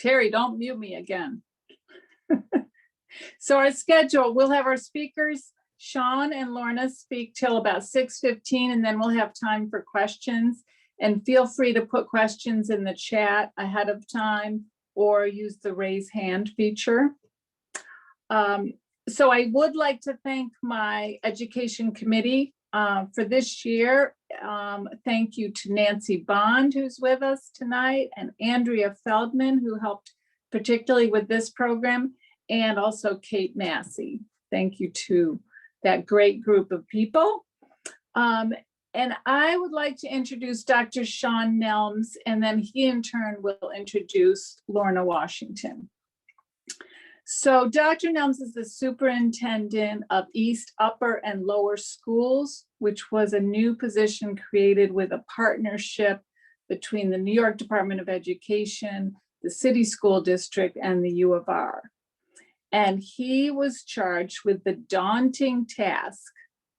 Terry, don't mute me again. So our schedule, we'll have our speakers, Shaun and Lorna, speak till about 6:15, and then we'll have time for questions. And feel free to put questions in the chat ahead of time or use the raise hand feature. So I would like to thank my education committee for this year. Thank you to Nancy Bond, who's with us tonight, and Andrea Feldman, who helped particularly with this program, and also Kate Massey. Thank you to that great group of people. And I would like to introduce Dr. Shaun Nelms, and then he in turn will introduce Lorna Washington. So Dr. Nelms is the superintendent of East Upper and Lower Schools, which was a new position created with a partnership between the New York Department of Education, the City School District, and the U of R. And he was charged with the daunting task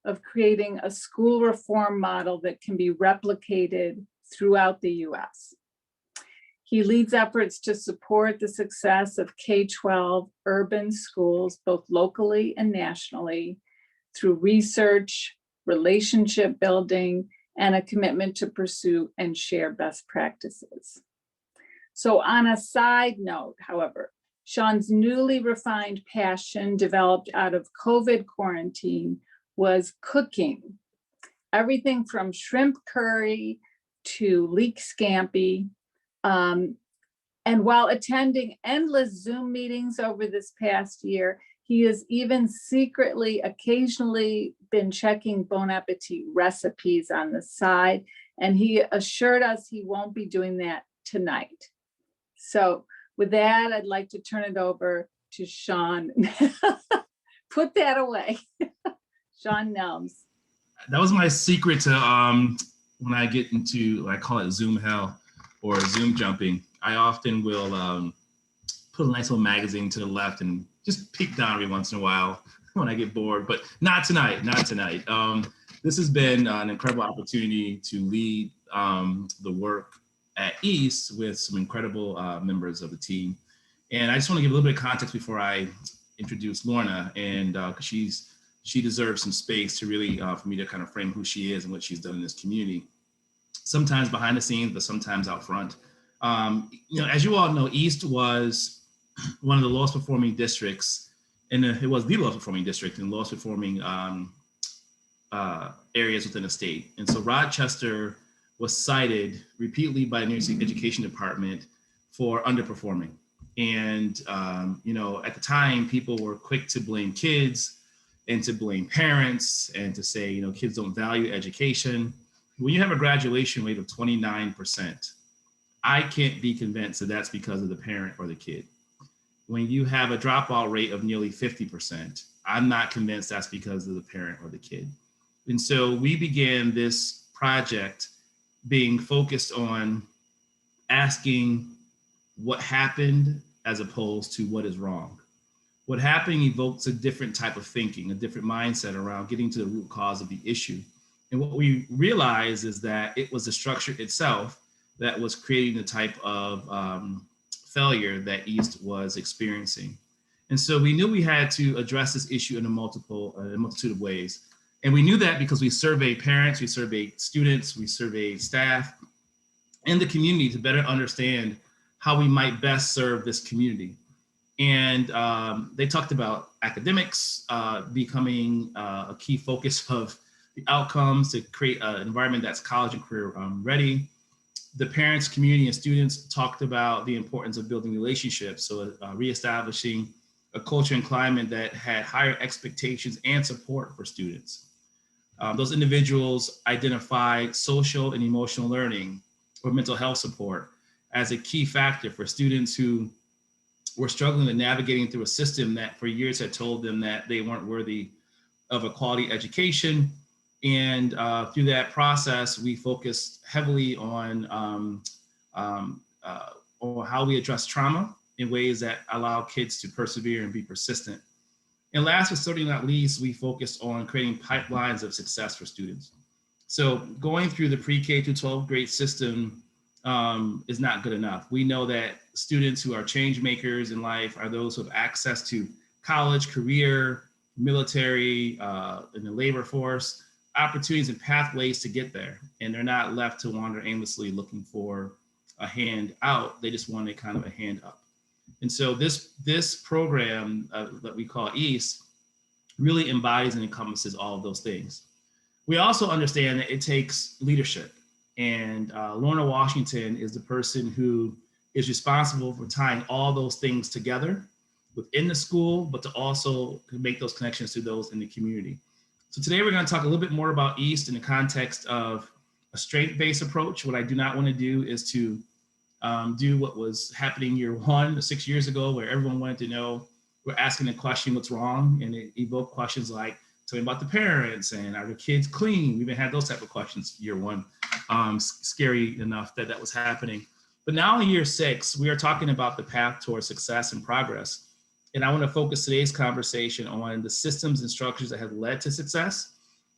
of creating a school reform model that can be replicated throughout the US. He leads efforts to support the success of K-12 urban schools, both locally and nationally, through research, relationship building, and a commitment to pursue and share best practices. So on a side note, however, Shaun's newly refined passion developed out of COVID quarantine was cooking. Everything from shrimp curry to leek scampi. And while attending endless Zoom meetings over this past year, he has even secretly, occasionally been checking Bon Appetit recipes on the side. And he assured us he won't be doing that tonight. So with that, I'd like to turn it over to Shaun. Put that away. Shaun Nelms. That was my secret to when I get into, I call it Zoom hell or Zoom jumping. I often will put a nice little magazine to the left and just peek down every once in a while when I get bored, but not tonight, not tonight. This has been an incredible opportunity to lead the work at East with some incredible members of the team. And I just want to give a little bit of context before I introduce Lorna, and because she deserves some space to really, for me to kind of frame who she is and what she's done in this community. Sometimes behind the scenes, but sometimes out front. You know, as you all know, East was one of the lowest performing districts, and it was the lowest performing district and lowest performing areas within the state. And so Rochester was cited repeatedly by the New York City Education Department for underperforming. And, you know, at the time, people were quick to blame kids and to blame parents and to say, you know, kids don't value education. When you have a graduation rate of 29%, I can't be convinced that that's because of the parent or the kid. When you have a dropout rate of nearly 50%, I'm not convinced that's because of the parent or the kid. And so we began this project being focused on asking what happened as opposed to what is wrong. What happened evokes a different type of thinking, a different mindset around getting to the root cause of the issue. And what we realized is that it was the structure itself that was creating the type of failure that East was experiencing. And so we knew we had to address this issue in a multitude of ways. And we knew that because we surveyed parents, we surveyed students, we surveyed staff and the community to better understand how we might best serve this community. And they talked about academics becoming a key focus of the outcomes to create an environment that's college and career ready. The parents, community, and students talked about the importance of building relationships, so reestablishing a culture and climate that had higher expectations and support for students. Those individuals identified social and emotional learning or mental health support as a key factor for students who were struggling with navigating through a system that for years had told them that they weren't worthy of a quality education. And through that process, we focused heavily on how we address trauma in ways that allow kids to persevere and be persistent. And last but certainly not least, we focused on creating pipelines of success for students. So going through the pre-K to 12th grade system is not good enough. We know that students who are change makers in life are those who have access to college, career, military, in the labor force, opportunities and pathways to get there. And they're not left to wander aimlessly looking for a hand out. They just want a kind of a hand up. And so this program that we call EAST really embodies and encompasses all of those things. We also understand that it takes leadership. And Lorna Washington is the person who is responsible for tying all those things together within the school, but to also make those connections to those in the community. So today we're going to talk a little bit more about EAST in the context of a strength-based approach. What I do not want to do is to do what was happening year one, 6 years ago, where everyone wanted to know, we're asking the question, what's wrong? And it evoked questions like, tell me about the parents, and are the kids clean? We even had those type of questions year one. Scary enough that was happening. But now in year 6, we are talking about the path towards success and progress. And I want to focus today's conversation on the systems and structures that have led to success.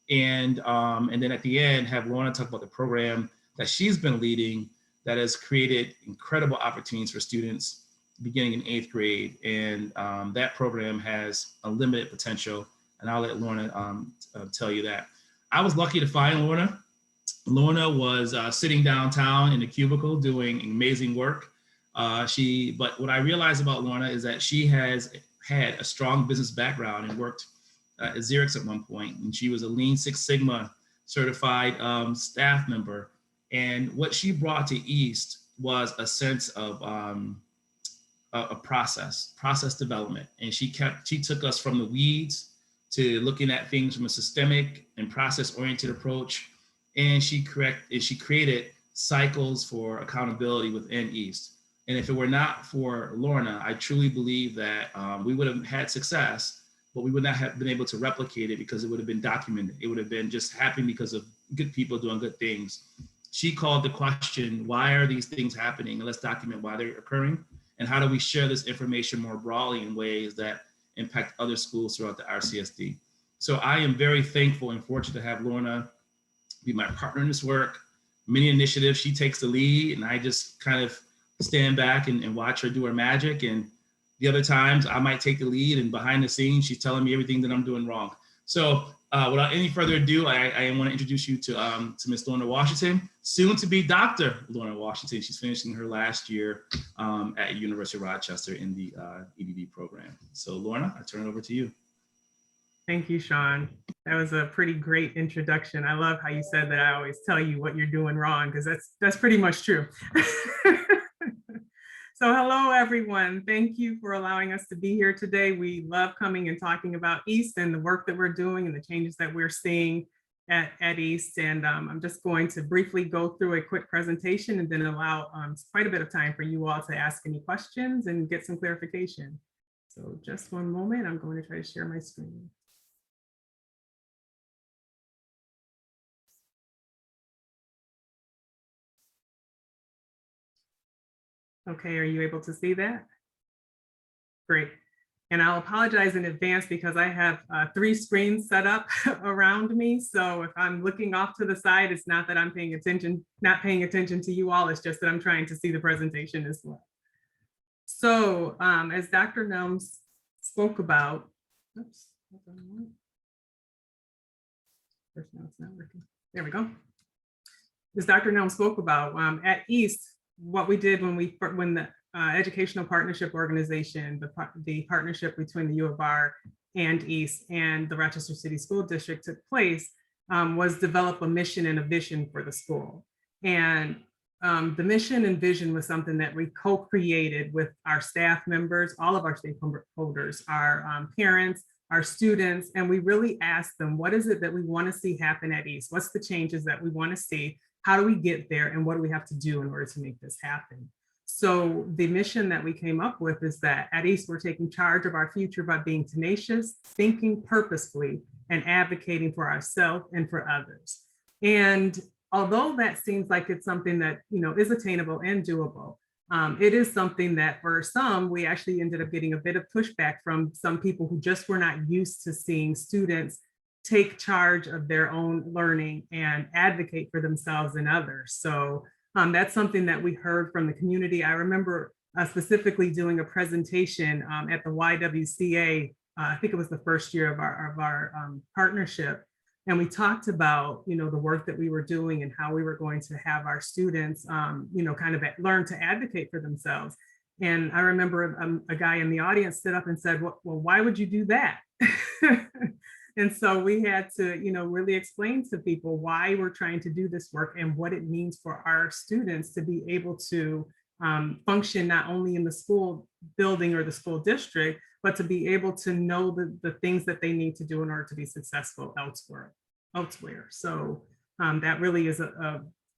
And then at the end, have Lorna talk about the program that she's been leading that has created incredible opportunities for students beginning in 8th grade. And that program has unlimited potential. And I'll let Lorna tell you that. I was lucky to find Lorna. Lorna was sitting downtown in a cubicle doing amazing work. But what I realized about Lorna is that she has had a strong business background and worked at Xerox at one point. And she was a Lean Six Sigma certified staff member. And what she brought to EAST was a sense of a process development. And she took us from the weeds to looking at things from a systemic and process-oriented approach. And she created cycles for accountability within EAST. And if it were not for Lorna, I truly believe that we would have had success, but we would not have been able to replicate it because it would have been documented. It would have been just happening because of good people doing good things. She called the question, why are these things happening? And let's document why they're occurring. And how do we share this information more broadly in ways that impact other schools throughout the RCSD? So I am very thankful and fortunate to have Lorna be my partner in this work. Many initiatives, she takes the lead, and I just kind of stand back and watch her do her magic. And the other times I might take the lead, and behind the scenes, she's telling me everything that I'm doing wrong. So without any further ado, I want to introduce you to Ms. Lorna Washington, soon to be Dr. Lorna Washington. She's finishing her last year at University of Rochester in the EDD program. So Lorna, I turn it over to you. Thank you, Shaun. That was a pretty great introduction. I love how you said that I always tell you what you're doing wrong, because that's pretty much true. So hello, everyone. Thank you for allowing us to be here today. We love coming and talking about EAST and the work that we're doing and the changes that we're seeing at EAST. And I'm just going to briefly go through a quick presentation and then allow quite a bit of time for you all to ask any questions and get some clarification. So just one moment, I'm going to try to share my screen. Okay, are you able to see that? Great. And I'll apologize in advance because I have 3 screens set up around me. So if I'm looking off to the side, it's not that I'm not paying attention to you all, it's just that I'm trying to see the presentation as well. So as Dr. Nelms spoke about, oops, first now it's not working. There we go. As Dr. Nelms spoke about, at EAST, what we did when the Educational Partnership Organization, the partnership between the U of R and EAST and the Rochester City School District took place, was develop a mission and a vision for the school. And the mission and vision was something that we co-created with our staff members, all of our stakeholders, our parents, our students, and we really asked them, what is it that we want to see happen at EAST? What's the changes that we want to see? How do we get there? And what do we have to do in order to make this happen? So the mission that we came up with is that at EAST, we're taking charge of our future by being tenacious, thinking purposefully, and advocating for ourselves and for others. And although that seems like it's something that is attainable and doable, it is something that for some, we actually ended up getting a bit of pushback from some people who just were not used to seeing students take charge of their own learning and advocate for themselves and others. So That's something that we heard from the community. I remember specifically doing a presentation at the YWCA. I think it was the first year of our partnership. And we talked about, the work that we were doing and how we were going to have our students, kind of learn to advocate for themselves. And I remember a guy in the audience stood up and said, well, why would you do that? And so we had to, really explain to people why we're trying to do this work and what it means for our students to be able to function not only in the school building or the school district, but to be able to know the things that they need to do in order to be successful elsewhere. So that really is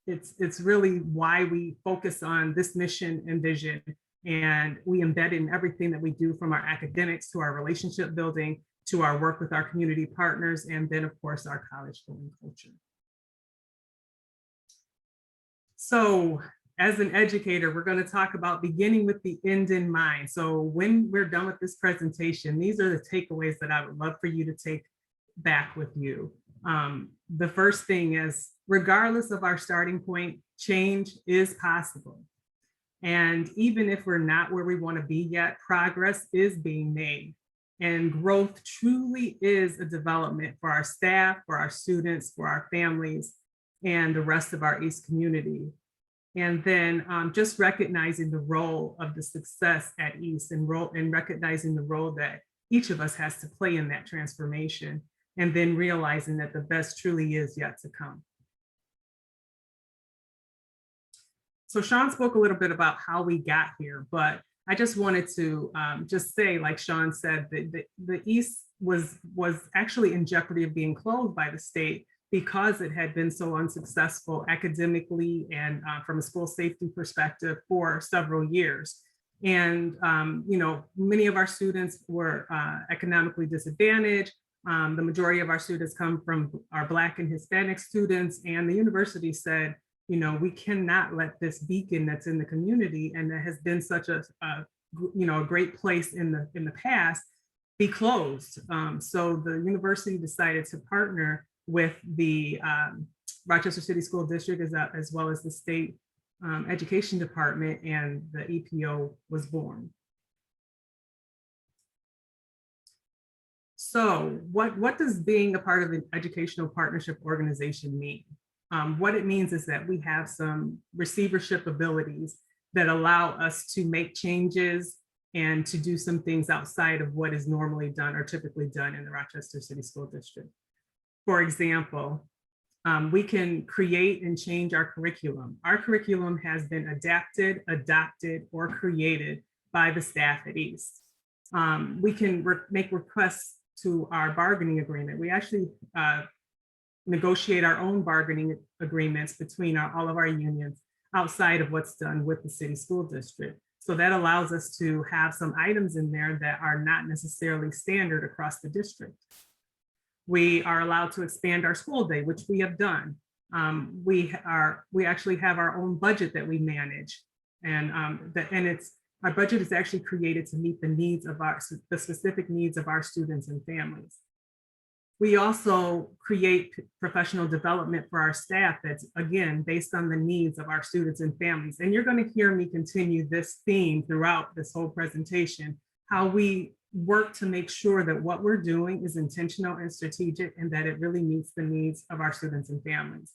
it's really why we focus on this mission and vision, and we embed in everything that we do, from our academics to our relationship building to our work with our community partners, and then of course our college going culture. So as an educator, we're going to talk about beginning with the end in mind. So when we're done with this presentation, these are the takeaways that I would love for you to take back with you. The first thing is, regardless of our starting point, change is possible. And even if we're not where we want to be yet, progress is being made. And growth truly is a development for our staff, for our students, for our families, and the rest of our East community. And then just recognizing the role of the success at East, and recognizing the role that each of us has to play in that transformation, and then realizing that the best truly is yet to come. So Shaun spoke a little bit about how we got here, but I just wanted to just say, like Shaun said, that the East was actually in jeopardy of being closed by the state because it had been so unsuccessful academically and from a school safety perspective for several years. And, many of our students were economically disadvantaged. The majority of our students come from our Black and Hispanic students, and the university said, we cannot let this beacon that's in the community and that has been such a great place in the past be closed. So the university decided to partner with the Rochester City School District as well as the state education department, and the EPO was born. So what does being a part of an educational partnership organization mean? What it means is that we have some receivership abilities that allow us to make changes and to do some things outside of what is normally done or typically done in the Rochester City School District. For example, we can create and change our curriculum. Our curriculum has been adapted, adopted, or created by the staff at East. We can make requests to our bargaining agreement. We actually negotiate our own bargaining agreements between all of our unions outside of what's done with the city school district. So that allows us to have some items in there that are not necessarily standard across the district. We are allowed to expand our school day, which we have done. We actually have our own budget that we manage, and our budget is actually created to meet the needs of the specific needs of our students and families. We also create professional development for our staff that's, again, based on the needs of our students and families. And you're going to hear me continue this theme throughout this whole presentation, how we work to make sure that what we're doing is intentional and strategic, and that it really meets the needs of our students and families.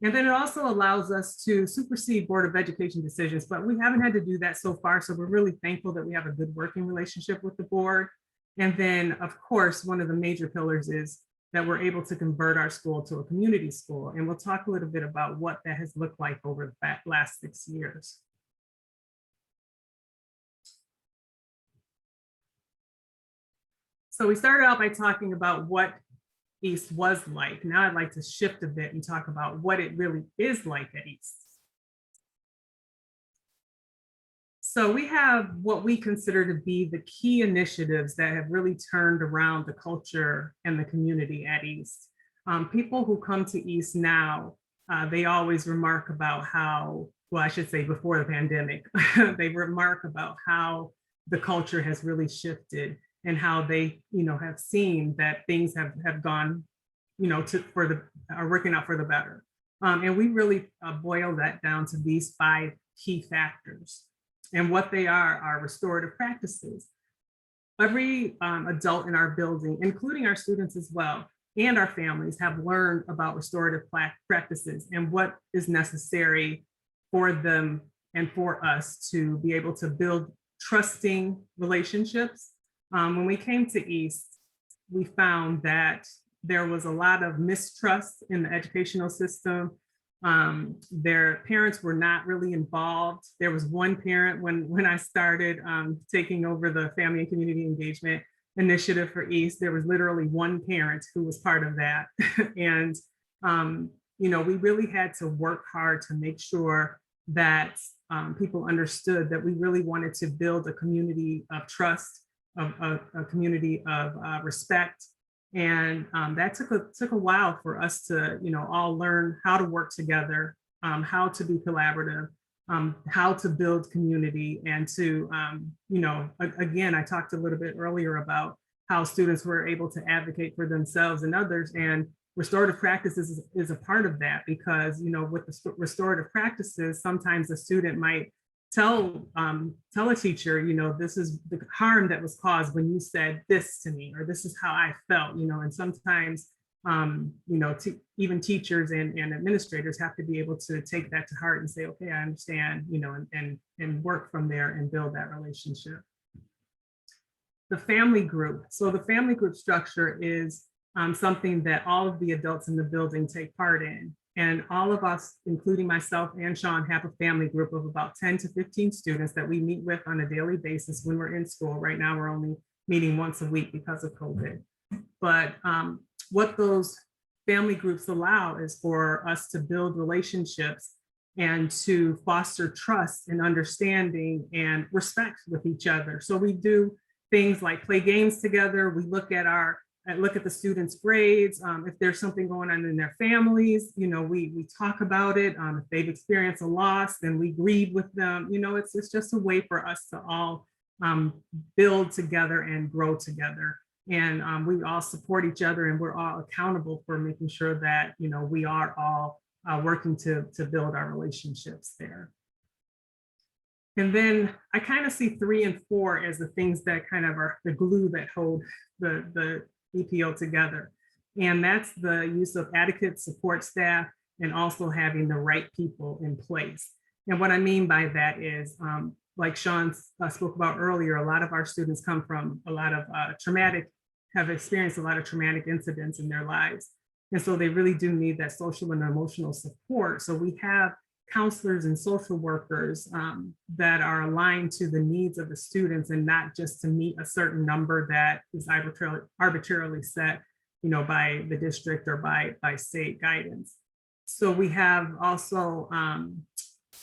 And then it also allows us to supersede Board of Education decisions, but we haven't had to do that so far. So we're really thankful that we have a good working relationship with the board. And then, of course, one of the major pillars is that we're able to convert our school to a community school. And we'll talk a little bit about what that has looked like over the last 6 years. So we started out by talking about what East was like. Now I'd like to shift a bit and talk about what it really is like at East. So we have what we consider to be the key initiatives that have really turned around the culture and the community at East. People who come to East now, they always remark about how, well, I should say before the pandemic, they remark about how the culture has really shifted and how they, have seen that things have gone, are working out for the better. And we really boil that down to these 5 key factors. And what they are restorative practices. Every adult in our building, including our students as well, and our families, have learned about restorative practices and what is necessary for them and for us to be able to build trusting relationships. When we came to East, we found that there was a lot of mistrust in the educational system. Their parents were not really involved. There was one parent when I started taking over the family and community engagement initiative for East, there was literally one parent who was part of that. And, we really had to work hard to make sure that people understood that we really wanted to build a community of trust, a community of respect. And that took a while for us to, all learn how to work together, how to be collaborative, how to build community, and to, again, I talked a little bit earlier about how students were able to advocate for themselves and others. And restorative practices is a part of that, because, with the restorative practices, sometimes a student might tell a teacher, this is the harm that was caused when you said this to me, or this is how I felt, and sometimes, even teachers and administrators have to be able to take that to heart and say, okay, I understand, and work from there and build that relationship. The family group. So the family group structure is something that all of the adults in the building take part in. And all of us, including myself and Shaun, have a family group of about 10 to 15 students that we meet with on a daily basis when we're in school. Right now, we're only meeting once a week because of COVID. But what those family groups allow is for us to build relationships and to foster trust and understanding and respect with each other. So we do things like play games together. We look at the students' grades. If there's something going on in their families, we talk about it. If they've experienced a loss, then we grieve with them. It's just a way for us to all build together and grow together. And we all support each other, and we're all accountable for making sure that, we are all working to build our relationships there. And then I kind of see 3 and 4 as the things that kind of are the glue that hold the EPO together. And that's the use of adequate support staff and also having the right people in place. And what I mean by that is, like Shaun spoke about earlier, a lot of our students come from a lot of have experienced a lot of traumatic incidents in their lives. And so they really do need that social and emotional support. So we have counselors and social workers that are aligned to the needs of the students, and not just to meet a certain number that is arbitrarily set, by the district or by state guidance. So we have also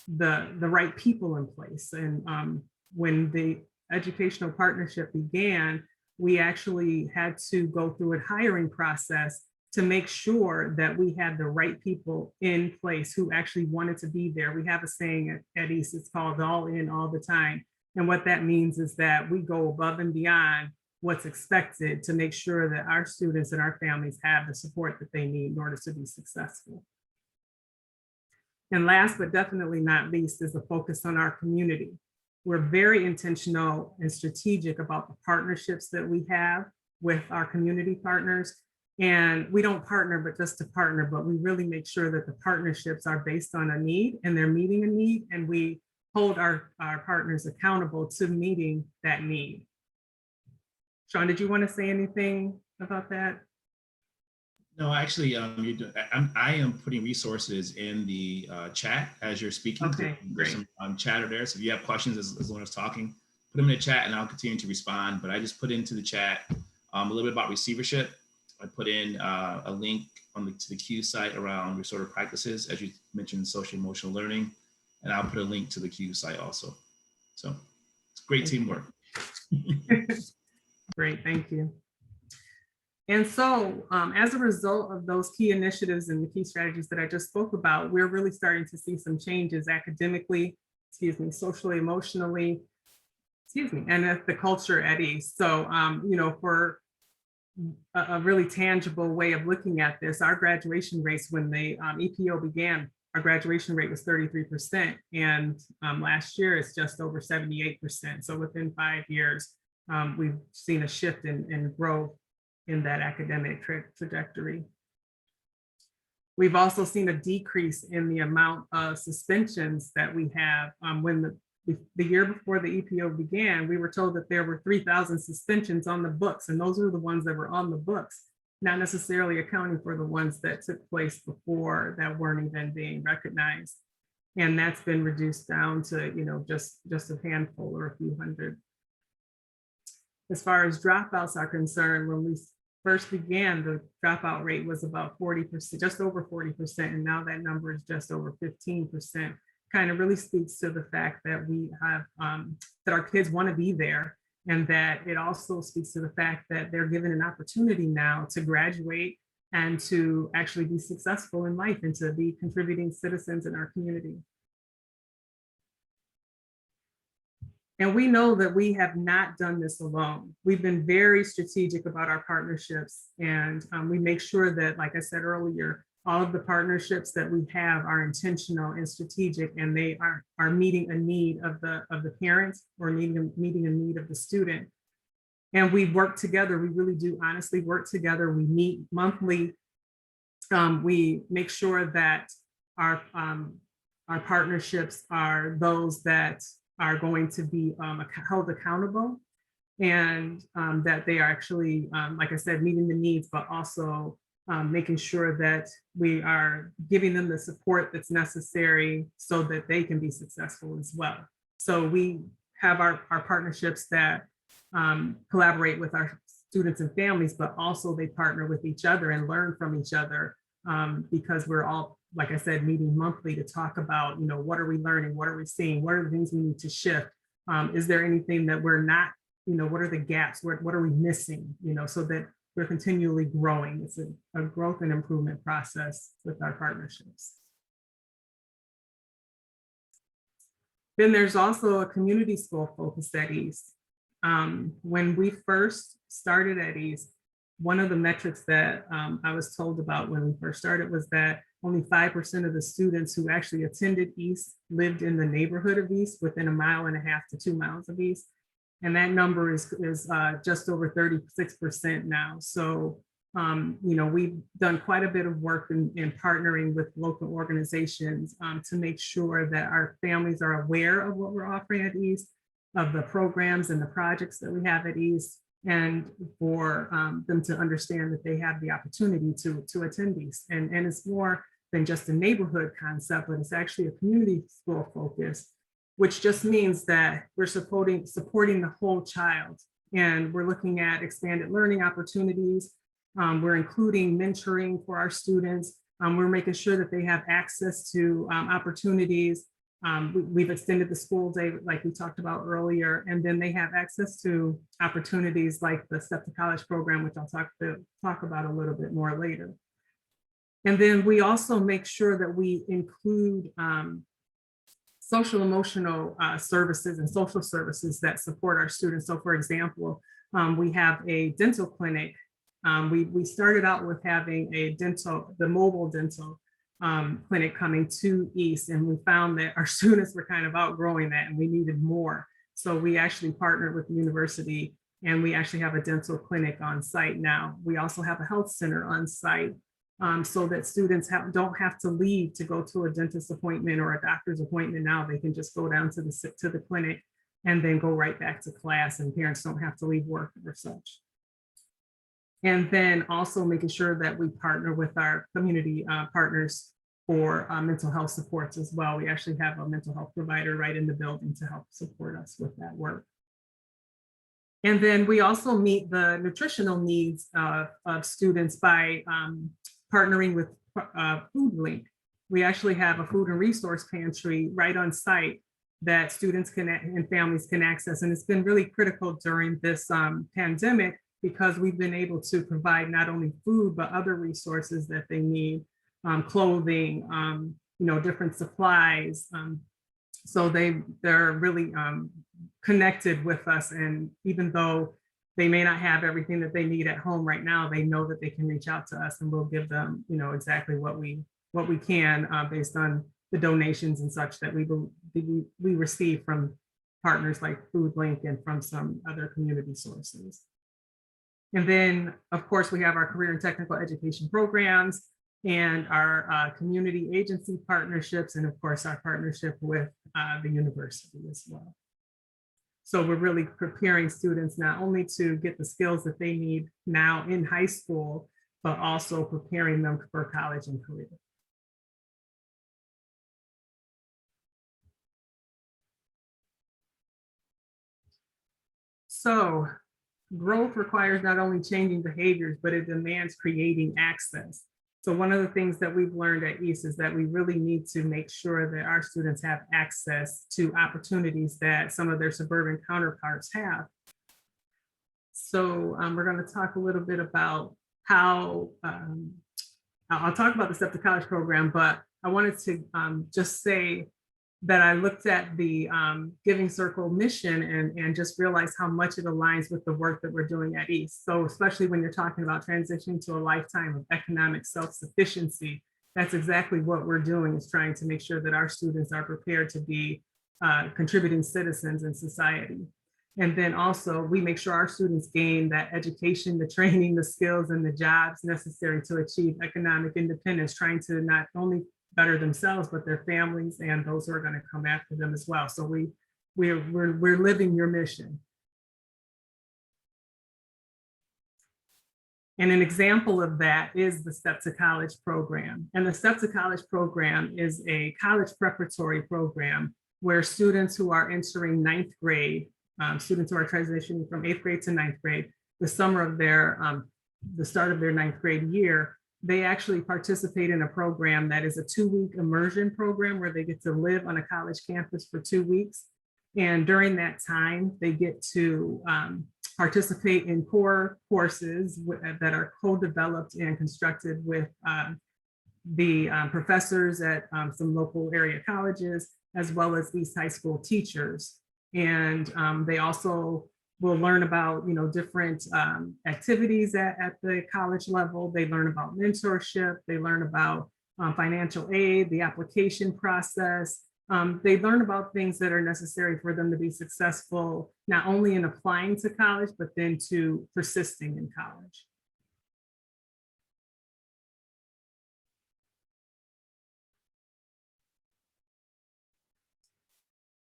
the right people in place. And when the educational partnership began, we actually had to go through a hiring process to make sure that we had the right people in place who actually wanted to be there. We have a saying at East, it's called all in all the time. And what that means is that we go above and beyond what's expected to make sure that our students and our families have the support that they need in order to be successful. And last but definitely not least is the focus on our community. We're very intentional and strategic about the partnerships that we have with our community partners. And we don't partner, but just to partner, but we really make sure that the partnerships are based on a need and they're meeting a need, and we hold our partners accountable to meeting that need. Shaun, did you want to say anything about that? No, actually, I am putting resources in the chat as you're speaking. Okay, there's great. some chatter there. So if you have questions as Lorna's talking, put them in the chat and I'll continue to respond. But I just put into the chat a little bit about receivership. I put in a link to the CUE site around restorative practices, as you mentioned, socio-emotional learning, and I'll put a link to the CUE site also. So it's great teamwork. Great, thank you. And so as a result of those key initiatives and the key strategies that I just spoke about, we're really starting to see some changes academically, socially, emotionally, and at the culture at East. So, for a really tangible way of looking at this. Our graduation rates when the EPO began, our graduation rate was 33%. And last year it's just over 78%. So within 5 years, we've seen a shift in growth in that academic trajectory. We've also seen a decrease in the amount of suspensions that we have. When the year before the EPO began, we were told that there were 3,000 suspensions on the books, and those are the ones that were on the books, not necessarily accounting for the ones that took place before that weren't even being recognized. And that's been reduced down to, you know, just a handful or a few hundred. As far as dropouts are concerned, when we first began, the dropout rate was about 40%, just over 40%, and now that number is just over 15%. Kind of really speaks to the fact that we have, that our kids want to be there, and that it also speaks to the fact that they're given an opportunity now to graduate and to actually be successful in life and to be contributing citizens in our community. And we know that we have not done this alone. We've been very strategic about our partnerships, and we make sure that, like I said earlier, all of the partnerships that we have are intentional and strategic, and they are meeting a need of the parents or meeting a need of the student. And we work together. We really do honestly work together. We meet monthly. We make sure that our partnerships are those that are going to be held accountable, and that they are actually, like I said, meeting the needs, but also making sure that we are giving them the support that's necessary so that they can be successful as well. So we have our partnerships that collaborate with our students and families, but also they partner with each other and learn from each other, because we're all, like I said, meeting monthly to talk about, you know, what are we learning? What are we seeing? What are the things we need to shift? Is there anything that we're not, you know, what are the gaps? What are we missing? You know, so that we're continually growing. It's a growth and improvement process with our partnerships. Then there's also a community school focus at East. When we first started at East, one of the metrics that I was told about when we first started was that only 5% of the students who actually attended East lived in the neighborhood of East within 1.5 to 2 miles of East. And that number is just over 36% now. So, you know, we've done quite a bit of work in partnering with local organizations to make sure that our families are aware of what we're offering at East, of the programs and the projects that we have at East, and for them to understand that they have the opportunity to attend East. And it's more than just a neighborhood concept, but it's actually a community school focus, which just means that we're supporting the whole child. And we're looking at expanded learning opportunities. We're including mentoring for our students. We're making sure that they have access to opportunities. We've extended the school day, like we talked about earlier, and then they have access to opportunities like the Step to College program, which I'll talk about a little bit more later. And then we also make sure that we include social-emotional services and social services that support our students. So for example, we have a dental clinic. We started out with having the mobile dental clinic coming to East, and we found that our students were kind of outgrowing that and we needed more. So we actually partnered with the university, and we actually have a dental clinic on site now. We also have a health center on site, so that students don't have to leave to go to a dentist appointment or a doctor's appointment. Now they can just go down to the clinic and then go right back to class, and parents don't have to leave work or such. And then also making sure that we partner with our community partners for mental health supports as well. We actually have a mental health provider right in the building to help support us with that work. And then we also meet the nutritional needs of students by partnering with Food Link. We actually have a food and resource pantry right on site that students and families can access. And it's been really critical during this pandemic, because we've been able to provide not only food, but other resources that they need, clothing, you know, different supplies. So they're really connected with us. And even though they may not have everything that they need at home right now. They know that they can reach out to us and we'll give them, exactly what we can based on the donations and such that we receive from partners like FoodLink and from some other community sources. And then, of course, we have our career and technical education programs and our community agency partnerships, and of course, our partnership with the university as well. So we're really preparing students not only to get the skills that they need now in high school, but also preparing them for college and career. So growth requires not only changing behaviors, but it demands creating access. So one of the things that we've learned at East is that we really need to make sure that our students have access to opportunities that some of their suburban counterparts have. So we're going to talk a little bit about how, I'll talk about the Step to College program, but I wanted to just say that I looked at the Giving Circle mission and just realized how much it aligns with the work that we're doing at East. So especially when you're talking about transitioning to a lifetime of economic self-sufficiency, that's exactly what we're doing, is trying to make sure that our students are prepared to be contributing citizens in society. And then also we make sure our students gain that education, the training, the skills, and the jobs necessary to achieve economic independence, trying to not only better themselves, but their families and those who are going to come after them as well. So we're living your mission. And an example of that is the Step to College program. And the Step to College program is a college preparatory program where students who are entering ninth grade, students who are transitioning from 8th grade to 9th grade, the summer of the start of their 9th grade year, they actually participate in a program that is a 2-week immersion program where they get to live on a college campus for 2 weeks. And during that time, they get to participate in core courses that are co-developed and constructed with the professors at some local area colleges, as well as East High School teachers. And they also will learn about different activities at the college level. They learn about mentorship. They learn about financial aid, the application process. They learn about things that are necessary for them to be successful, not only in applying to college, but then to persisting in college.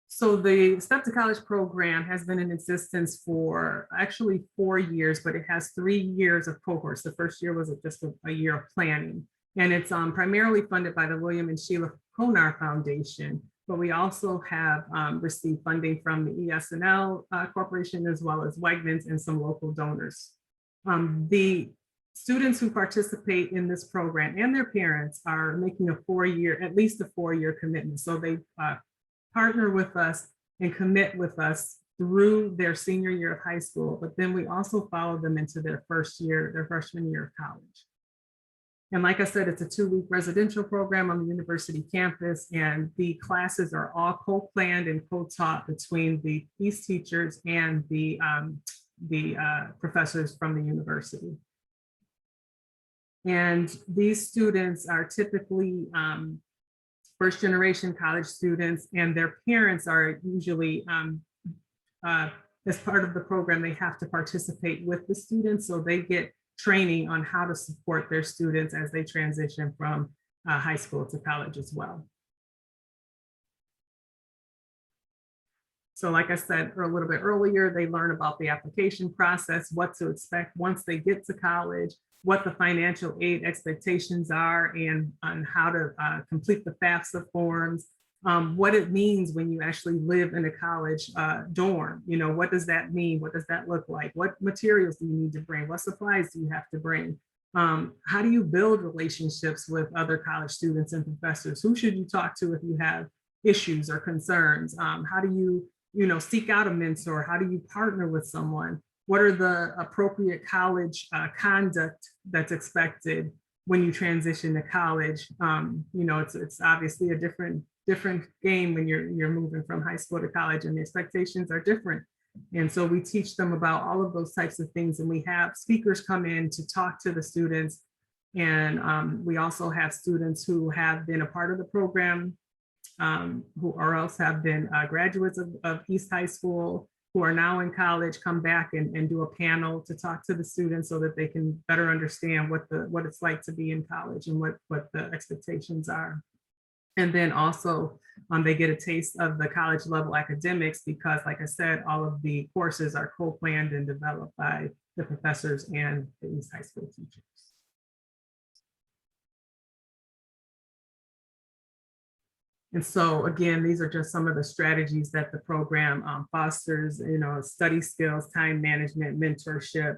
So the Step to College program has been in existence for actually 4 years, but it has 3 years of cohorts. The first year was just a year of planning, and it's primarily funded by the William and Sheila Konar Foundation, but we also have received funding from the ESNL Corporation, as well as Wegmans and some local donors. The students who participate in this program and their parents are making at least a 4-year commitment. So they partner with us and commit with us through their senior year of high school, but then we also follow them into their freshman year of college. And like I said, it's a 2-week residential program on the university campus, and the classes are all co-planned and co-taught between the East teachers and the professors from the university. And these students are typically first generation college students, and their parents are usually, as part of the program, they have to participate with the students. So they get training on how to support their students as they transition from high school to college as well. So like I said a little bit earlier, they learn about the application process, what to expect once they get to college, what the financial aid expectations are, and on how to complete the FAFSA forms, what it means when you actually live in a college dorm. What does that mean? What does that look like? What materials do you need to bring? What supplies do you have to bring? How do you build relationships with other college students and professors? Who should you talk to if you have issues or concerns? How do you, seek out a mentor? How do you partner with someone? What are the appropriate college conduct that's expected when you transition to college? It's obviously a different game when you're moving from high school to college, and the expectations are different. And so we teach them about all of those types of things. And we have speakers come in to talk to the students. And we also have students who have been a part of the program, who or else have been graduates of East High School, who are now in college, come back and do a panel to talk to the students so that they can better understand what it's like to be in college and what the expectations are. And then also they get a taste of the college level academics because, like I said, all of the courses are co-planned and developed by the professors and the East High School teachers. And so again, these are just some of the strategies that the program fosters, study skills, time management, mentorship,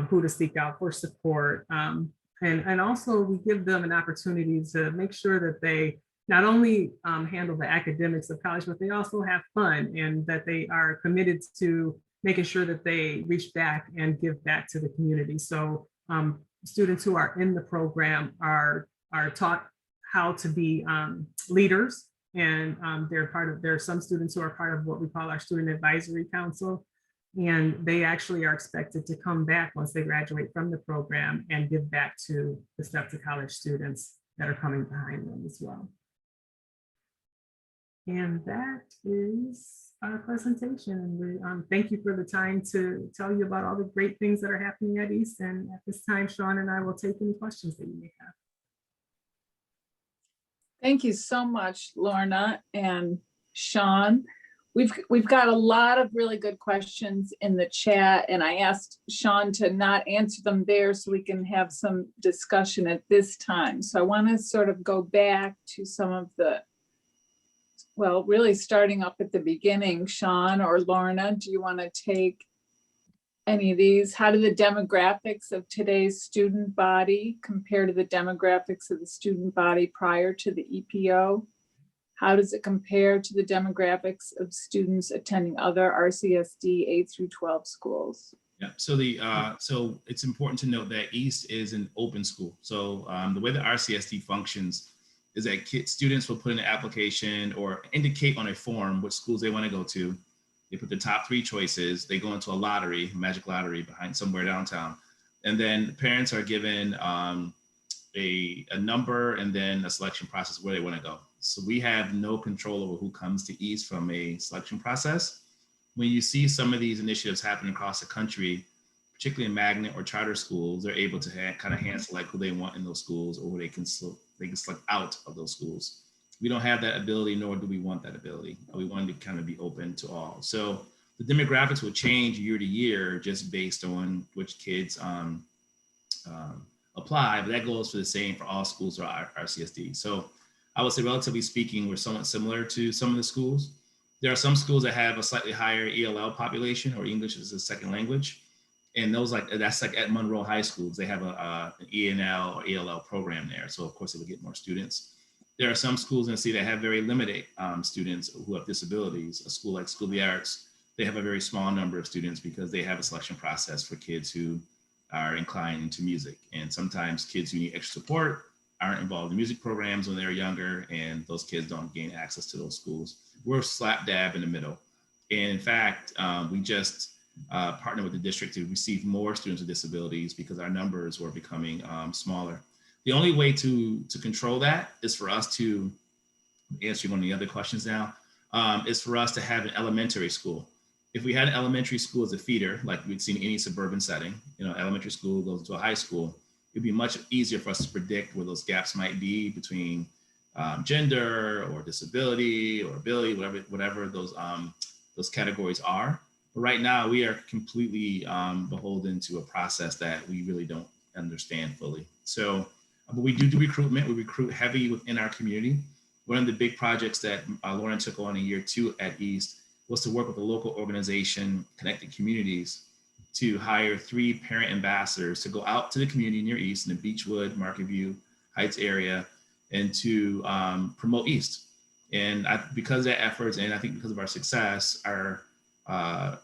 who to seek out for support. And also we give them an opportunity to make sure that they not only handle the academics of college, but they also have fun and that they are committed to making sure that they reach back and give back to the community. So students who are in the program are taught how to be leaders. And there are some students who are part of what we call our Student Advisory Council. And they actually are expected to come back once they graduate from the program and give back to the Step to College students that are coming behind them as well. And that is our presentation. And we thank you for the time to tell you about all the great things that are happening at East. And at this time, Shaun and I will take any questions that you may have. Thank you so much, Lorna and Shaun. We've got a lot of really good questions in the chat, and I asked Shaun to not answer them there so we can have some discussion at this time. So I want to sort of go back to some of the, well, really starting up at the beginning. Shaun or Lorna, do you want to take any of these? How do the demographics of today's student body compare to the demographics of the student body prior to the EPO? How does it compare to the demographics of students attending other RCSD 8 through 12 schools? Yeah, so it's important to note that East is an open school. So the way the RCSD functions is that students will put in an application or indicate on a form which schools they want to go to. They put the top 3 choices. They go into a lottery, magic lottery behind somewhere downtown. And then parents are given a number and then a selection process where they want to go. So we have no control over who comes to East from a selection process. When you see some of these initiatives happen across the country, particularly in magnet or charter schools, they're able to kind of hand select who they want in those schools or who they can select out of those schools. We don't have that ability, nor do we want that ability. We want to kind of be open to all. So the demographics will change year to year just based on which kids apply, but that goes for the same for all schools or RCSD. So I would say, relatively speaking, we're somewhat similar to some of the schools. There are some schools that have a slightly higher ELL population or English as a second language. And that's like at Monroe High Schools, they have an ENL or ELL program there. So of course, they will get more students. There are some schools in the city that have very limited students who have disabilities. A school like School of the Arts, they have a very small number of students because they have a selection process for kids who are inclined into music. And sometimes kids who need extra support aren't involved in music programs when they're younger, and those kids don't gain access to those schools. We're slap dab in the middle. And in fact, we just partnered with the district to receive more students with disabilities because our numbers were becoming smaller. The only way to control that is for us to, answering one of the other questions now, is for us to have an elementary school. If we had an elementary school as a feeder, like we'd seen in any suburban setting, elementary school goes to a high school, it'd be much easier for us to predict where those gaps might be between gender or disability or ability, whatever those categories are. But right now, we are completely beholden to a process that we really don't understand fully. So, but we do recruitment. We recruit heavy within our community. One of the big projects that Lauren took on in year 2 at East was to work with a local organization, Connected Communities, to hire 3 parent ambassadors to go out to the community near East in the Beechwood, Market View Heights area, and to promote East. And because of that efforts, and I think because of our success, the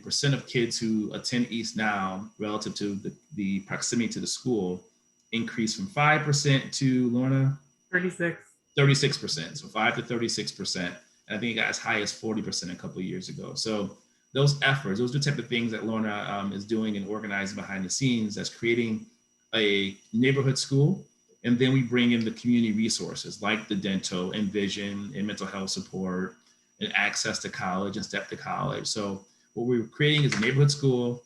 percent of kids who attend East now relative to the proximity to the school increased from 5% to, Lorna? 36%, so 5 to 36%. And I think it got as high as 40% a couple of years ago. So those efforts, those are the type of things that Lorna is doing and organizing behind the scenes, that's creating a neighborhood school. And then we bring in the community resources like the dental and vision and mental health support and access to college and step to college. So what we're creating is a neighborhood school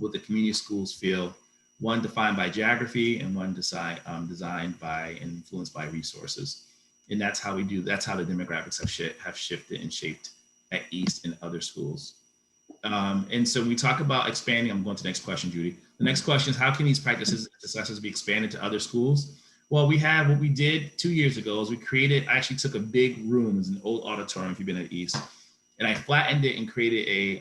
with the community schools feel, one defined by geography and one designed by and influenced by resources. And that's how we do, that's how the demographics have shifted and shaped at East and other schools. And so we talk about expanding. I'm going to the next question, Judy. The next question is, how can these practices and successes be expanded to other schools? Well, we have, what we did 2 years ago is we created, I actually took a big room, it's an old auditorium if you've been at East, and I flattened it and created a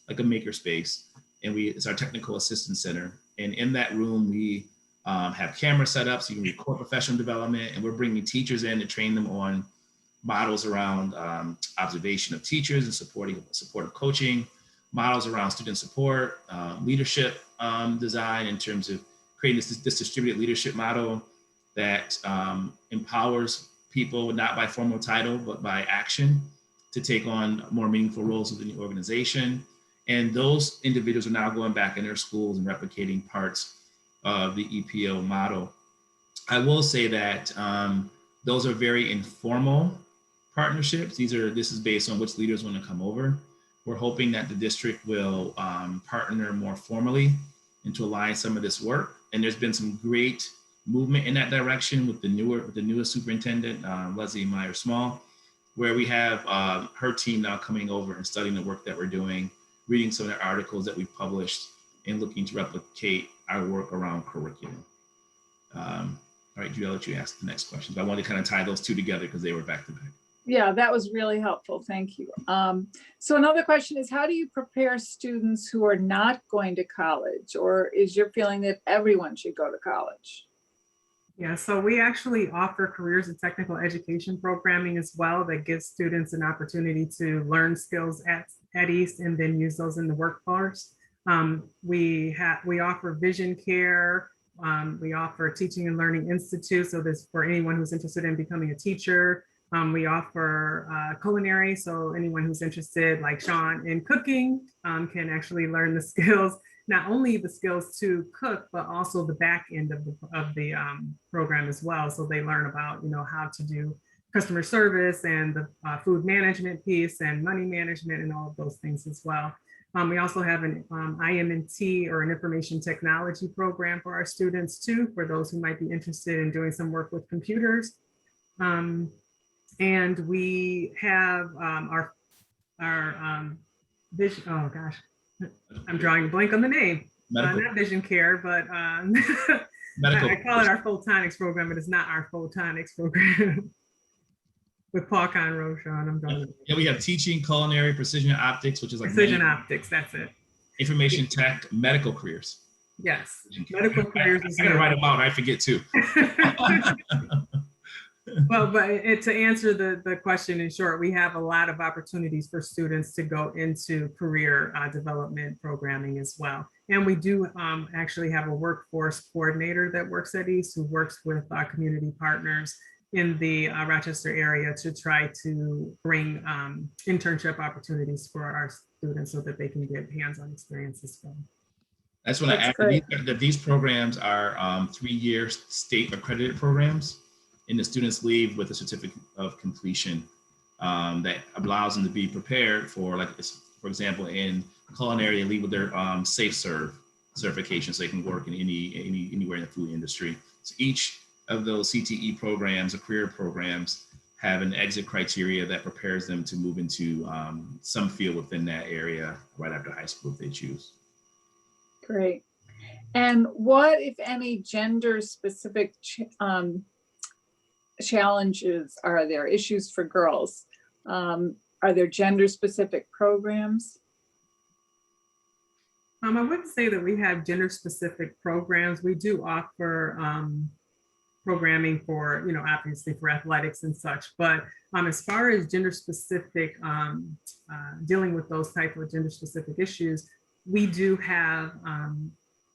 like a maker space. And it's our technical assistance center. And in that room, we have camera set up so you can record professional development, and we're bringing teachers in to train them on models around observation of teachers and supportive coaching, models around student support, leadership design in terms of creating this distributed leadership model that empowers people not by formal title, but by action to take on more meaningful roles within the organization. And those individuals are now going back in their schools and replicating parts of the EPO model. I will say that those are very informal partnerships. This is based on which leaders want to come over. We're hoping that the district will partner more formally and to align some of this work. And there's been some great movement in that direction with the newest superintendent, Leslie Meyer-Small, where we have her team now coming over and studying the work that we're doing, reading some of the articles that we've published, and looking to replicate our work around curriculum. All right, Judy, I'll let you ask the next questions. But I wanted to kind of tie those two together because they were back to back. Yeah, that was really helpful. Thank you. So another question is, how do you prepare students who are not going to college, or is your feeling that everyone should go to college? Yeah, so we actually offer careers and technical education programming as well that gives students an opportunity to learn skills at East and then use those in the workforce. We offer vision care. We offer teaching and learning institute. So this for anyone who's interested in becoming a teacher. We offer culinary. So anyone who's interested, like Shaun, in cooking can actually learn the skills, not only the skills to cook, but also the back end of the program as well. So they learn about, how to do customer service and the food management piece and money management and all of those things as well. We also have an IM&T, or an information technology program for our students too, for those who might be interested in doing some work with computers. And we have our vision, oh gosh, I'm drawing a blank on the name. Not vision care, but I call it our photonics program, but it's not our photonics program. With Paul Conroe, Shaun, I'm done. Yeah, we have teaching, culinary, precision optics, which is like precision optics, that's it. Information tech, medical careers. Yes, medical careers. I gotta write them out, I forget too. Well, but to answer the question in short, we have a lot of opportunities for students to go into career development programming as well. And we do actually have a workforce coordinator that works at East, who works with our community partners in the Rochester area to try to bring internship opportunities for our students so that they can get hands-on experience as well. I just want to add that these programs are 3-year state accredited programs, and the students leave with a certificate of completion that allows them to be prepared for, like, for example, in culinary, they leave with their Safe Serve certification, so they can work in anywhere in the food industry. So each of those CTE programs or career programs have an exit criteria that prepares them to move into some field within that area right after high school if they choose. Great. And what, if any, gender-specific challenges are there, issues for girls? Are there gender-specific programs? I wouldn't say that we have gender-specific programs. We do offer programming for, obviously for athletics and such, but as far as gender-specific, dealing with those type of gender-specific issues, we do have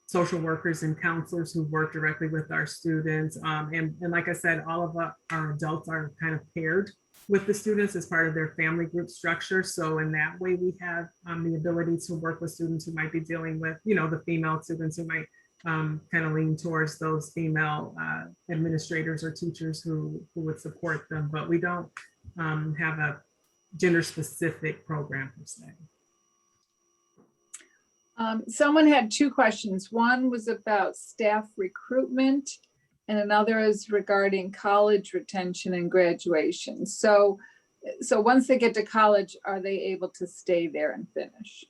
social workers and counselors who work directly with our students. And like I said, all of our adults are kind of paired with the students as part of their family group structure. So in that way, we have the ability to work with students who might be dealing with, the female students who might kind of lean towards those female administrators or teachers who would support them. But we don't have a gender specific program per se. Someone had two questions. One was about staff recruitment and another is regarding college retention and graduation. So once they get to college, are they able to stay there and finish?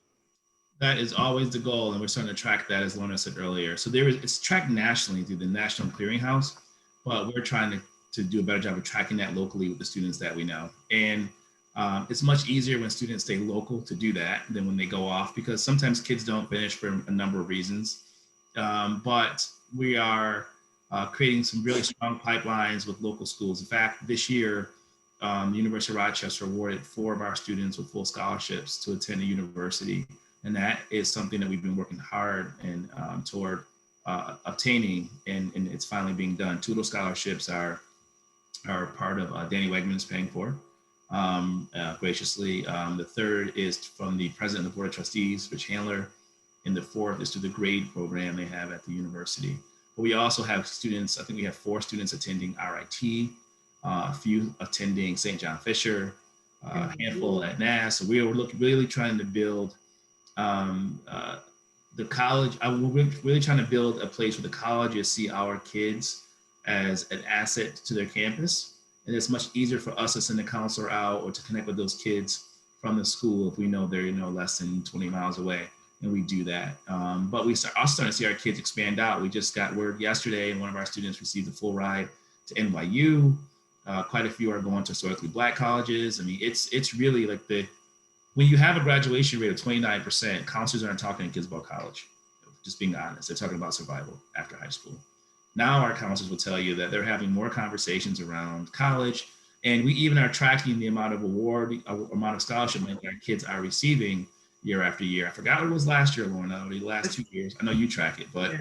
That is always the goal, and we're starting to track that, as Lorna said earlier. So it's tracked nationally through the National Clearinghouse, but we're trying to do a better job of tracking that locally with the students that we know. And it's much easier when students stay local to do that than when they go off, because sometimes kids don't finish for a number of reasons. But we are creating some really strong pipelines with local schools. In fact, this year, the University of Rochester awarded 4 of our students with full scholarships to attend a university. And that is something that we've been working hard and toward obtaining, and it's finally being done. 2 of those scholarships are part of Danny Wegman's paying for graciously. The 3rd is from the president of the Board of Trustees, Rich Handler, and the 4th is through the grade program they have at the university. But we also have students, I think we have 4 students attending RIT, a few attending St. John Fisher, a handful at NASS. So we are really trying to build the college. We're really trying to build a place where the colleges see our kids as an asset to their campus. And it's much easier for us to send a counselor out or to connect with those kids from the school if we know they're less than 20 miles away, and we do that. But we are starting to see our kids expand out. We just got word yesterday, and one of our students received a full ride to NYU. Quite a few are going to historically Black colleges. I mean, it's really like when you have a graduation rate of 29%, counselors aren't talking to kids about college. Just being honest, they're talking about survival after high school. Now our counselors will tell you that they're having more conversations around college, and we even are tracking the amount of scholarship money that our kids are receiving year after year. I forgot what it was last year, Lorna, or the last 2 years. I know you track it, but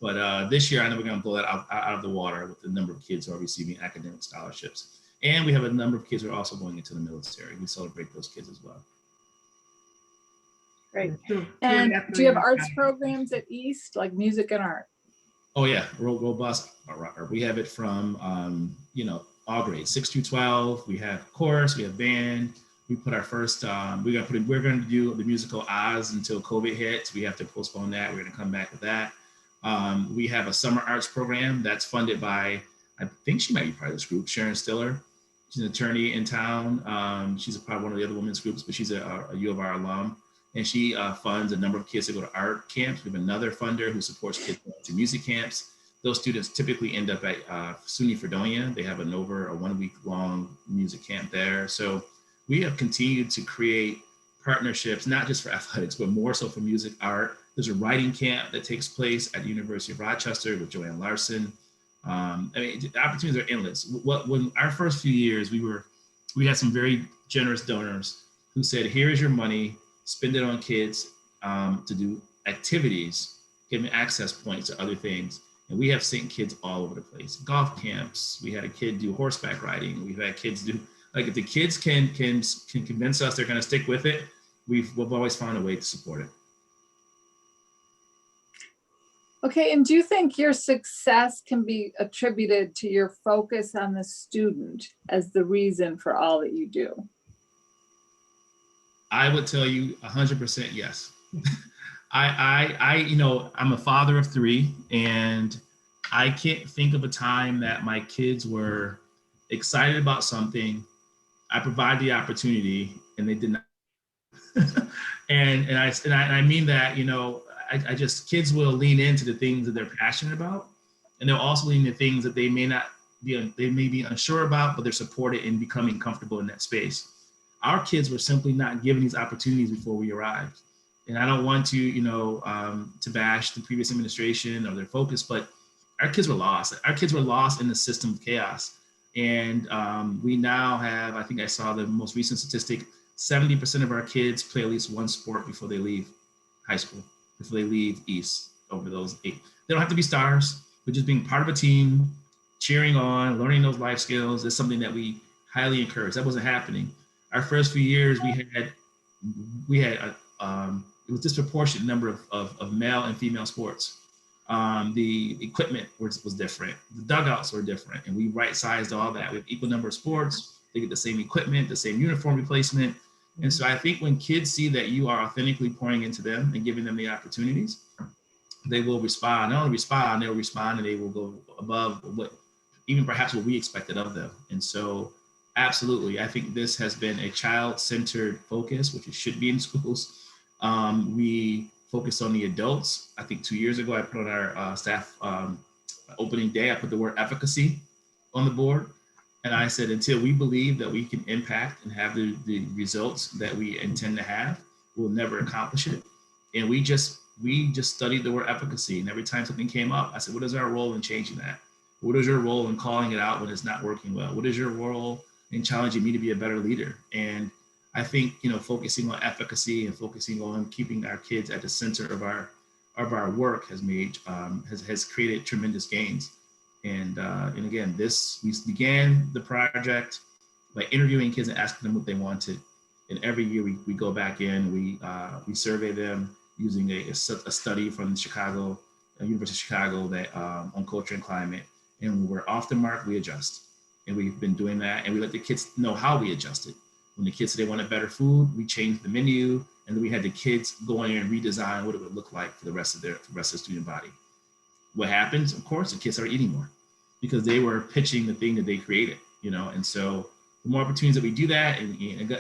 but this year I know we're going to blow that out of the water with the number of kids who are receiving academic scholarships. And we have a number of kids who are also going into the military. We celebrate those kids as well. Great. And do you have arts programs at East, like music and art? Oh yeah, robust. We have it from all grades, 6 through 12. We have chorus, we have band. We put our first. We're going to do the musical Oz until COVID hits. We have to postpone that. We're going to come back with that. We have a summer arts program that's funded by, I think she might be part of this group, Sharon Stiller. She's an attorney in town. She's part of one of the other women's groups, but she's a U of R alum. And she funds a number of kids to go to art camps. We have another funder who supports kids going to music camps. Those students typically end up at SUNY Fredonia. They have a 1-week-long music camp there. So we have continued to create partnerships, not just for athletics, but more so for music, art. There's a writing camp that takes place at the University of Rochester with Joanne Larson. The opportunities are endless. When our first few years, we had some very generous donors who said, "Here's your money. Spend it on kids to do activities, give them access points to other things." And we have seen kids all over the place. Golf camps. We had a kid do horseback riding. We've had kids do, like, if the kids can convince us they're going to stick with it, we've always found a way to support it. Okay, and do you think your success can be attributed to your focus on the student as the reason for all that you do? I would tell you 100% yes. I'm a father of 3, and I can't think of a time that my kids were excited about something. I provide the opportunity, and they did not. and I mean that, I just, kids will lean into the things that they're passionate about, and they'll also lean into things that they may be unsure about, but they're supported in becoming comfortable in that space. Our kids were simply not given these opportunities before we arrived. And I don't want to bash the previous administration or their focus, but our kids were lost. Our kids were lost in the system of chaos. And we now have, I think I saw the most recent statistic, 70% of our kids play at least one sport before they leave high school, before they leave East over those 8. They don't have to be stars, but just being part of a team, cheering on, learning those life skills is something that we highly encouraged. That wasn't happening. Our first few years, we had it was disproportionate number of male and female sports. The equipment was different. The dugouts were different, and we right-sized all that. We have equal number of sports. They get the same equipment, the same uniform replacement. And so I think when kids see that you are authentically pouring into them and giving them the opportunities, they will respond. Not only respond, they'll respond and they will go above what, even perhaps what we expected of them. And so absolutely, I think this has been a child-centered focus, which it should be in schools. We focused on the adults. I think 2 years ago, I put on our staff opening day, I put the word efficacy on the board. And I said, until we believe that we can impact and have the results that we intend to have, we'll never accomplish it. And we just studied the word efficacy. And every time something came up, I said, what is our role in changing that? What is your role in calling it out when it's not working well? What is your role in challenging me to be a better leader? And I think, focusing on efficacy and focusing on keeping our kids at the center of our work has created tremendous gains. And again, we began the project by interviewing kids and asking them what they wanted. And every year we go back in, we survey them using a study from Chicago, University of Chicago, that on culture and climate. And when we're off the mark, we adjust. And we've been doing that, and we let the kids know how we adjusted. When the kids said they wanted better food, we changed the menu, and then we had the kids go in there and redesign what it would look like for the rest of the student body. What happens? Of course, the kids started eating more because they were pitching the thing that they created, And so the more opportunities that we do that, and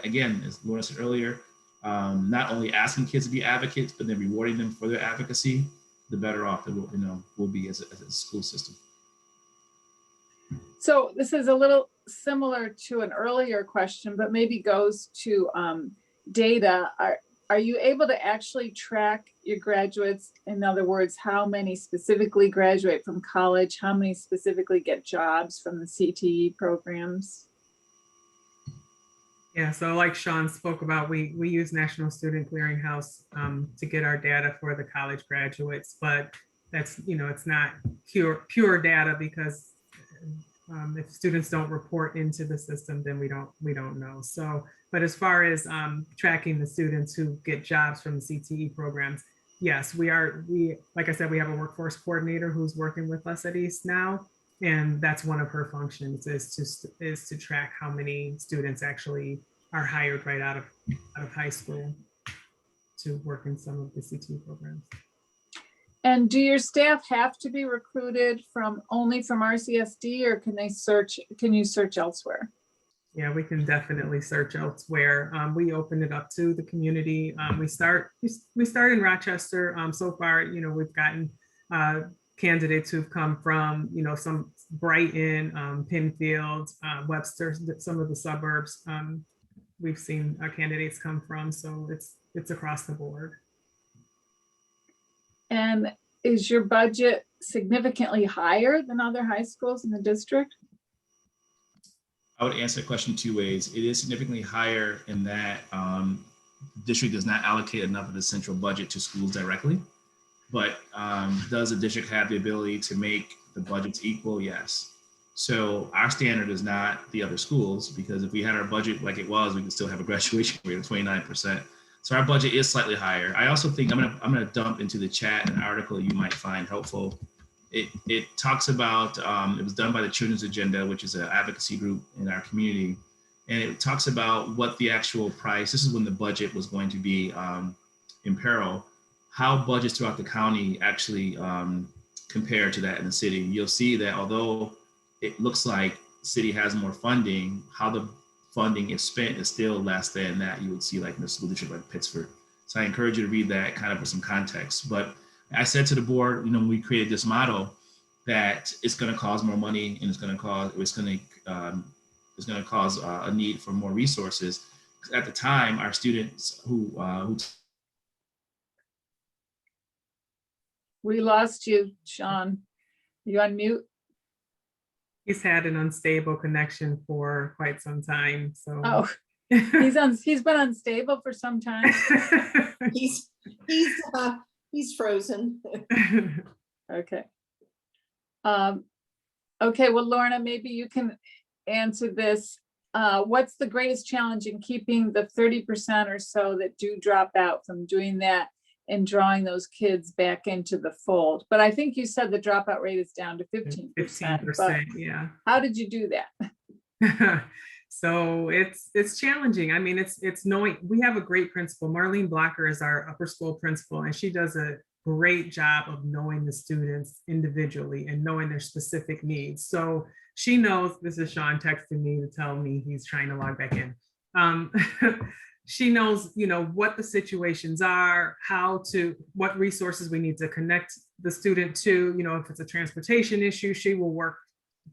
again, as Lorna said earlier, not only asking kids to be advocates, but then rewarding them for their advocacy, the better off that we'll be as a school system. So this is a little similar to an earlier question, but maybe goes to data. Are you able to actually track your graduates? In other words, how many specifically graduate from college? How many specifically get jobs from the CTE programs? Yeah, so like Shaun spoke about, we use National Student Clearinghouse to get our data for the college graduates, but that's, it's not pure data, because if students don't report into the system, then we don't know. So, but as far as tracking the students who get jobs from the CTE programs, yes, like I said, we have a workforce coordinator who's working with us at East now, and that's one of her functions is to track how many students actually are hired right out of high school to work in some of the CTE programs. And do your staff have to be recruited only from RCSD, or can you search elsewhere? Yeah, we can definitely search elsewhere. We open it up to the community. We start in Rochester. So far, we've gotten candidates who've come from, some Brighton, Penfield, Webster, some of the suburbs. We've seen candidates come from, so it's across the board. And is your budget significantly higher than other high schools in the district? I would answer the question two ways. It is significantly higher in that the district does not allocate enough of the central budget to schools directly, but does the district have the ability to make the budgets equal? Yes. So our standard is not the other schools, because if we had our budget like it was, we could still have a graduation rate of 29%. So our budget is slightly higher. I also think I'm gonna dump into the chat an article you might find helpful. It talks about, it was done by the Children's Agenda, which is an advocacy group in our community. And it talks about what the actual price, this is when the budget was going to be in peril, how budgets throughout the county actually compare to that in the city. You'll see that although it looks like city has more funding, how the funding is spent is still less than that you would see like in a school district like Pittsburgh. So I encourage you to read that kind of with some context. But I said to the board, when we created this model, that it's going to cause more money and it's going to cause a need for more resources. At the time, our students who We lost you, Shaun. You on mute? He's had an unstable connection for quite some time. So Oh, he's been unstable for some time. He's frozen. Okay. Okay, well, Lorna, maybe you can answer this. what's the greatest challenge in keeping the 30% or so that do drop out from doing that and drawing those kids back into the fold? But I think you said the dropout rate is down to 15%. 15%, yeah. How did you do that? So it's challenging. I mean, it's knowing, we have a great principal. Marlene Blocker is our upper school principal, and she does a great job of knowing the students individually and knowing their specific needs. So she knows, this is Shaun texting me to tell me he's trying to log back in. She knows, what the situations are, what resources we need to connect the student to. If it's a transportation issue, she will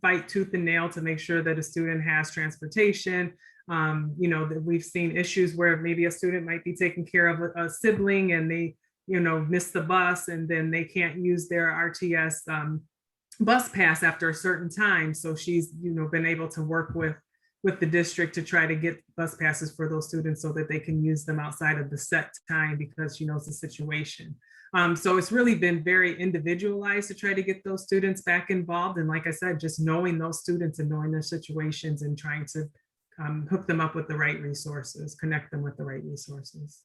fight tooth and nail to make sure that a student has transportation. That we've seen issues where maybe a student might be taking care of a sibling and they, miss the bus, and then they can't use their RTS bus pass after a certain time. So she's, been able to work with the district to try to get bus passes for those students so that they can use them outside of the set time, because she knows the situation. So it's really been very individualized to try to get those students back involved. And like I said, just knowing those students and knowing their situations and trying to hook them up with the right resources, connect them with the right resources.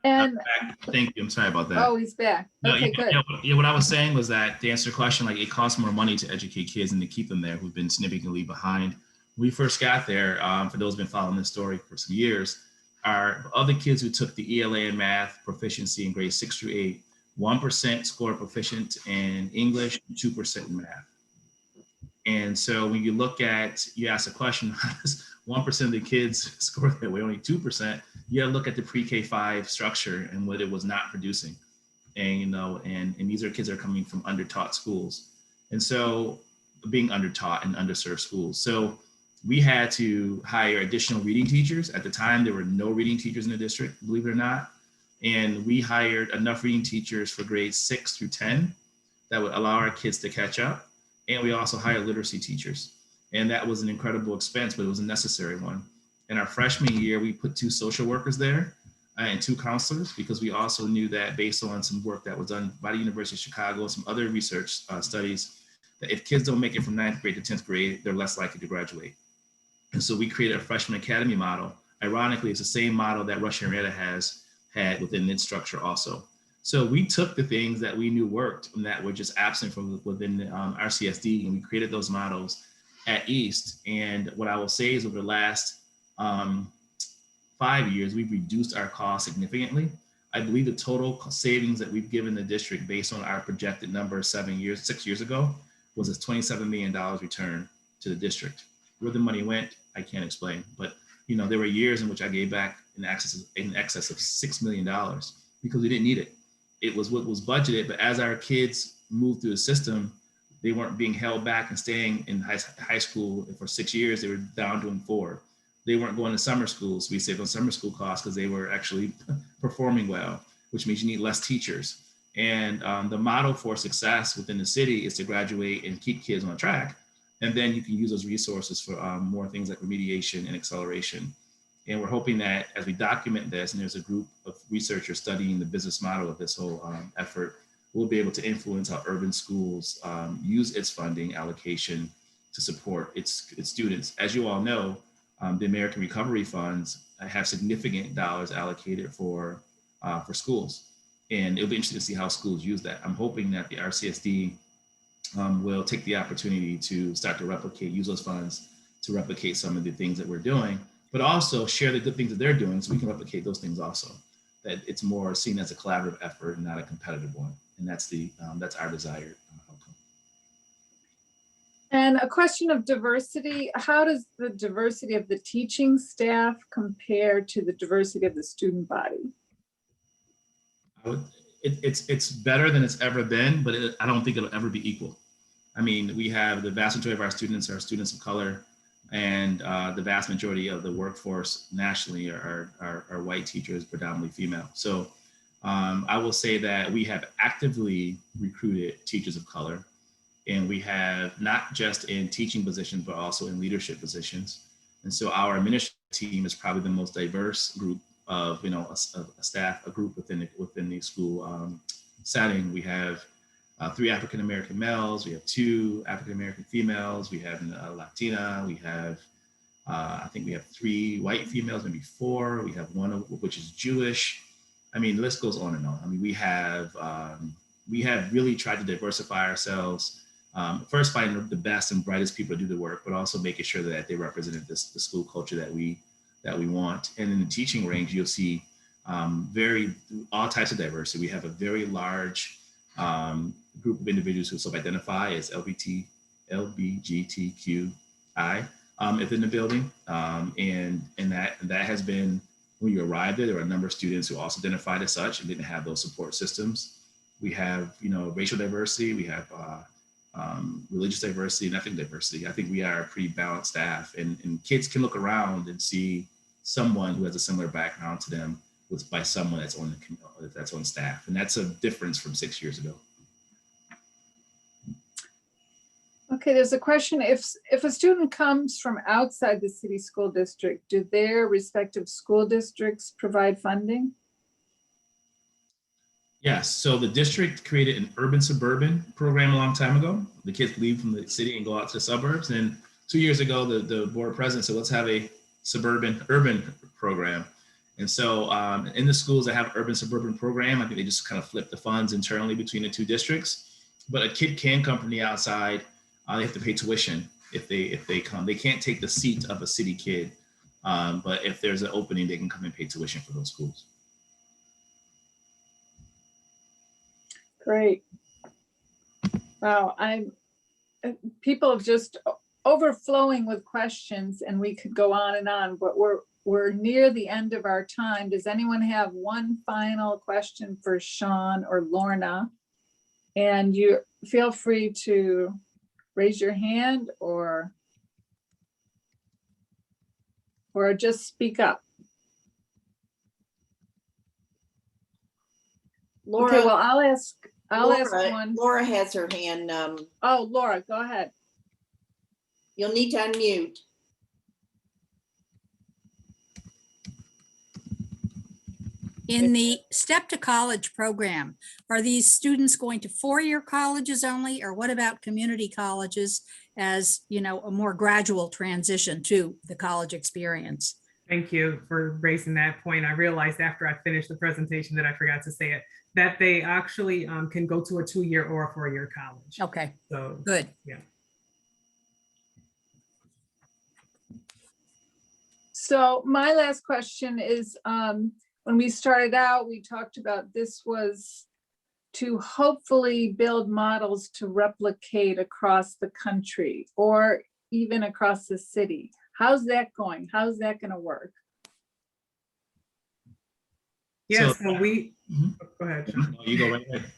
And thank you. I'm sorry about that. oh, he's back. No, Okay, good. What I was saying was that, to answer your question, like, it costs more money to educate kids and to keep them there who've been significantly behind. When we first got there, for those who've been following this story for some years, our other kids who took the ELA in math proficiency in grades 6 through 8, 1% scored proficient in English, 2% in math. And so when you look at, you ask a question, how does 1% of the kids score that way, only 2%? You gotta look at the pre-K-5 structure and what it was not producing. And, and these are kids that are coming from undertaught schools. And so being undertaught and underserved schools. So we had to hire additional reading teachers. At the time, there were no reading teachers in the district, believe it or not. And we hired enough reading teachers for grades 6 through 10 that would allow our kids to catch up. And we also hired literacy teachers. And that was an incredible expense, but it was a necessary one. In our freshman year, we put 2 social workers there and 2 counselors, because we also knew that, based on some work that was done by the University of Chicago and some other research studies, that if kids don't make it from 9th grade to 10th grade, they're less likely to graduate. And so we created a freshman academy model. Ironically, it's the same model that Rush Henrietta has had within its structure also. So we took the things that we knew worked and that were just absent from within the RCSD, and we created those models at East. And what I will say is, over the last 5 years, we've reduced our costs significantly. I believe the total savings that we've given the district, based on our projected number 6 years ago, was a $27 million return to the district. Where the money went, I can't explain, but there were years in which I gave back in excess of $6 million because we didn't need it. It was what was budgeted, but as our kids moved through the system, they weren't being held back and staying in high school for 6 years. They were down doing 4. They weren't going to summer schools. So we saved on summer school costs because they were actually performing well, which means you need less teachers. And the model for success within the city is to graduate and keep kids on track. And then you can use those resources for more things like remediation and acceleration. And we're hoping that as we document this, and there's a group of researchers studying the business model of this whole effort, we'll be able to influence how urban schools use its funding allocation to support its students. As you all know, the American Recovery Funds have significant dollars allocated for schools. And it'll be interesting to see how schools use that. I'm hoping that the RCSD will take the opportunity to start to use those funds to replicate some of the things that we're doing, but also share the good things that they're doing so we can replicate those things also. That it's more seen as a collaborative effort and not a competitive one. And that's our desired outcome. And a question of diversity: how does the diversity of the teaching staff compare to the diversity of the student body? It's better than it's ever been, but I don't think it'll ever be equal. I mean, we have the vast majority of our students are students of color, and the vast majority of the workforce nationally are white teachers, predominantly female. So I will say that we have actively recruited teachers of color, and we have not just in teaching positions, but also in leadership positions. And so our administrative team is probably the most diverse group of, a staff, a group within the school setting. We have 3 African-American males, we have 2 African-American females, we have a Latina, we have, I think we have 3 white females, maybe 4, we have 1 which is Jewish. I mean, the list goes on and on. I mean, we have really tried to diversify ourselves, first finding the best and brightest people to do the work, but also making sure that they represented the school culture that we want. And in the teaching range, you'll see all types of diversity. We have a very large group of individuals who self-identify as LGBTQI within the building, and that has been, when you arrived there were a number of students who also identified as such and didn't have those support systems. We have, racial diversity, we have religious diversity, and ethnic diversity. I think we are a pretty balanced staff, and kids can look around and see someone who has a similar background to them by someone that's on staff, and that's a difference from 6 years ago. Okay, there's a question. If a student comes from outside the city school district, do their respective school districts provide funding? Yes, so the district created an urban-suburban program a long time ago. The kids leave from the city and go out to the suburbs. And 2 years ago, the board president said, let's have a urban program. And so in the schools that have urban-suburban program, I think they just kind of flip the funds internally between the 2 districts. But a kid can come from the outside. They have to pay tuition if they come. They can't take the seat of a city kid, but if there's an opening, they can come and pay tuition for those schools. Great. Wow, people have just overflowing with questions, and we could go on and on, but we're near the end of our time. Does anyone have one final question for Shaun or Lorna? And you feel free to raise your hand or just speak up. Laura, Okay, well, I'll ask Laura, one. Laura has her hand. Oh, Laura, go ahead. You'll need to unmute. In the Step to College program, are these students going to 4-year colleges only, or what about community colleges as, a more gradual transition to the college experience? Thank you for raising that point. I realized after I finished the presentation that I forgot to say it, that they actually can go to a 2-year or a 4-year college. Okay, So good. yeah. So my last question is, when we started out, we talked about this was to hopefully build models to replicate across the country or even across the city. How's that going? How's that going to work? Yeah, So- so we, Mhm. go ahead, Shaun. You go right ahead.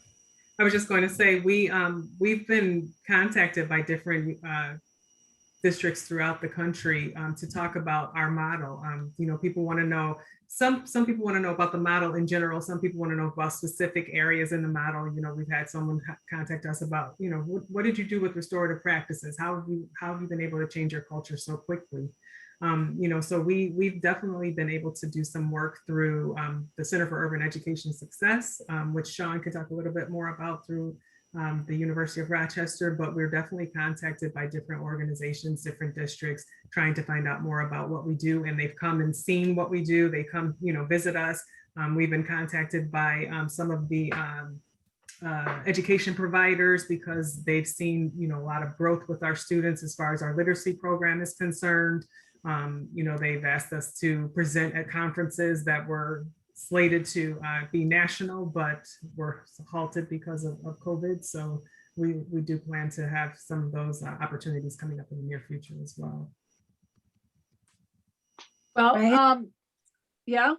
I was just going to say, we've been contacted by different districts throughout the country to talk about our model. People want to know, some people want to know about the model in general. Some people want to know about specific areas in the model. We've had someone contact us about, what did you do with restorative practices? How have you been able to change your culture so quickly? So we've definitely been able to do some work through the Center for Urban Education Success, which Shaun could talk a little bit more about through the University of Rochester, but we're definitely contacted by different organizations, different districts, trying to find out more about what we do. And they've come and seen what we do. They come, visit us. We've been contacted by some of the education providers because they've seen, a lot of growth with our students as far as our literacy program is concerned. They've asked us to present at conferences that were slated to be national, but were halted because of COVID. So we do plan to have some of those opportunities coming up in the near future as well. Well, yeah.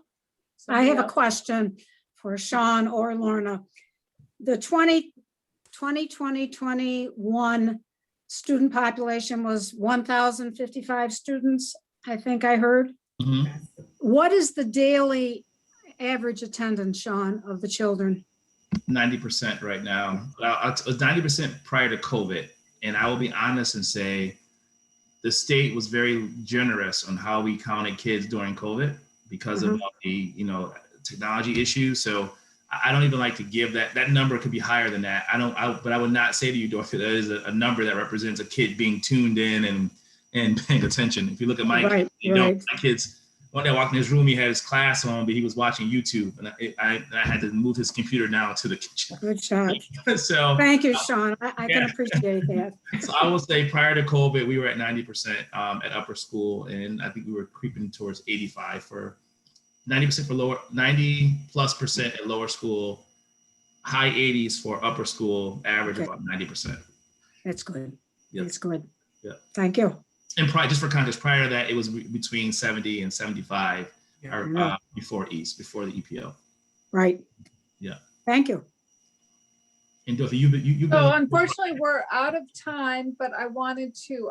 I have a Somebody else? question for Shaun or Lorna. The 2020-21 student population was 1,055 students, I think I heard. Mhm. What is the daily average attendance, Shaun, of the children? 90% right now. 90% prior to COVID. And I will be honest and say the state was very generous on how we counted kids during COVID because of all the, technology issues. So I don't even like to give that number could be higher than that. But I would not say to you, Dorothy, that is a number that represents a kid being tuned in and paying attention. If you look at my Right, kids, right. my kids, one day I walked in his room, he had his class on, but he was watching YouTube, and I had to move his computer now to the kitchen. Good shot. So Thank you, Shaun. I can appreciate that. so I will say prior to COVID, we were at 90% at upper school, and I think we were creeping towards 85 for 90% for lower, 90+% at lower school, high 80s for upper school, average Okay. about 90%. That's good. Yep. That's good. Yeah. Thank you. And just for context, prior to that, it was between 70 and 75 Yeah. before the EPO. Right. Yeah. Thank you. And Dorothy, you've been. So unfortunately, we're out of time, but I wanted to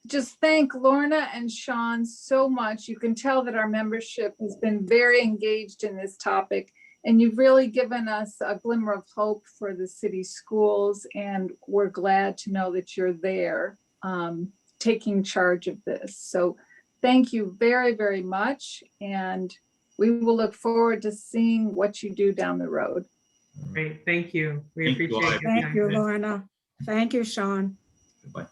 just thank Lorna and Shaun so much. You can tell that our membership has been very engaged in this topic, and you've really given us a glimmer of hope for the city schools, and we're glad to know that you're there taking charge of this. So thank you very, very much, and we will look forward to seeing what you do down the road. Great, thank you. We Thank you all. appreciate your Thank you, time. Lorna. Thank you, Shaun. Goodbye.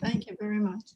Thank you very much.